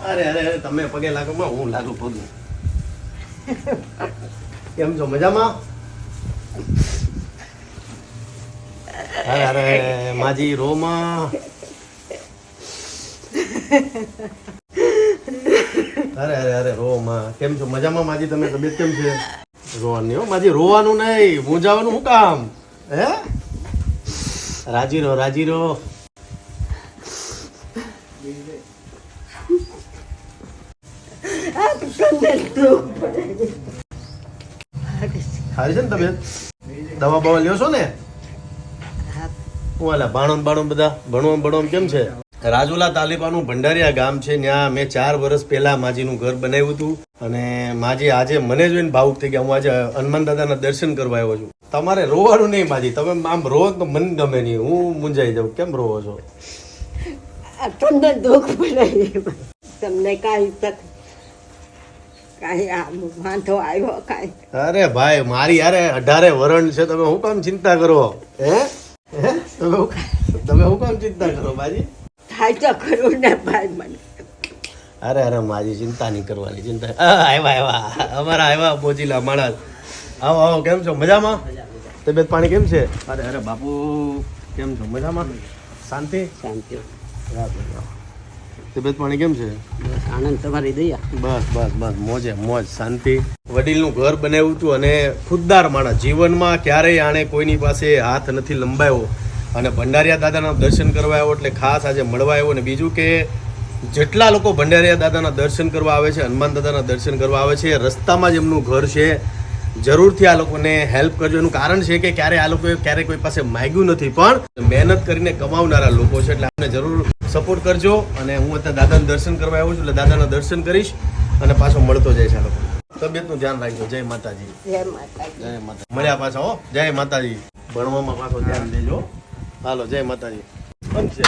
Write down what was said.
અરે અરે અરે તમે પગે લાગો માં હું લાગુ પગે. કેમ છો મજામાં? અરે અરે માજી રોમાં. અરે અરે અરે રોમાં કેમ છો મજામાં માજી? તમે તબિયત કેમ છે? રોવાનું નહીં હો માજી, રોવાનું નહીં, મૂંઝાવાનું શું કામ હે? રાજી રહો રાજી રહો. સારી છે ને તબિયત? દવા બવા લ્યો છો ને? હું આલા ભાણો બધા ભણવા કેમ છે? રાજુલા તાલુકાનું ભંડારીયા ગામ છે. ત્યાં મેં 4 વર્ષ પહેલા માજીનું ઘર બનાવ્યું હતું અને માજી આજે મને જોઈને ભાવુક થઈ ગયા. હું આજે હનુમાન દાદાના દર્શન કરવા આવ્યો છું. તમારે રોવાનું નહીં માજી, તમે આમ રોવો તો મને ગમે નહીં, હું મૂંઝાઈ જાઉં. કેમ રોવો છો? તમને દુઃખ પડે તમને કાંઈ વાંધો આવ્યો કાંઈ? અરે ભાઈ મારી યારે 18 વરણ છે, તમે હું કામ ચિંતા કરો હે? તમે હું કામ ચિંતા કરો માજી? થાય તો ખરું ને ભાઈ મને. અરે અરે માજી ચિંતા નહીં કરવાની, ચિંતા. આવ્યા અમારા આવ્યા પોચીલા માણસ. આવો આવો, કેમ છો મજામાં? તબિયત પાણી કેમ છે? અરે અરે બાપુ કેમ છો મજામાં? શાંતિ શાંતિ. તબિયત પાણી કેમ છે? આનંદ તમારી દયા. બસ બસ બસ મોજે મોજ શાંતિ. વડીલનું ઘર બનાવ્યું હતું અને ખુદદાર માણસ, જીવનમાં ક્યારેય આણે કોઈની પાસે હાથ નથી લંબાવ્યો અને ભંડારીયા દાદાના દર્શન કરવા આવ્યો એટલે ખાસ આજે મળવા આવ્યો. અને બીજું કે જેટલા લોકો ભંડારીયા દાદાના દર્શન કરવા આવે છે, હનુમાન દાદાના દર્શન કરવા આવે છે, રસ્તામાં જ એમનું ઘર છે, જરૂરથી આ લોકોને હેલ્પ કરજો. એનું કારણ છે કે ક્યારે કોઈ પાસે માગ્યું નથી, પણ મહેનત કરીને કમાવનારા લોકો છે, એટલે આપણે જરૂર સપોર્ટ કરજો. અને હું અત્યારે દાદાના દર્શન કરવા આવ્યો છું એટલે દાદાના દર્શન કરીશ અને પાછો મળતો જઈશ. આ લોકો તબિયતનું ધ્યાન રાખજો. જય માતાજી. જય માતાજી. જય માતા. મળ્યા પાછા હો. જય માતાજી. ભણવામાં પાછો ધ્યાન દેજો. હાલો જય માતાજી. બંધ છે.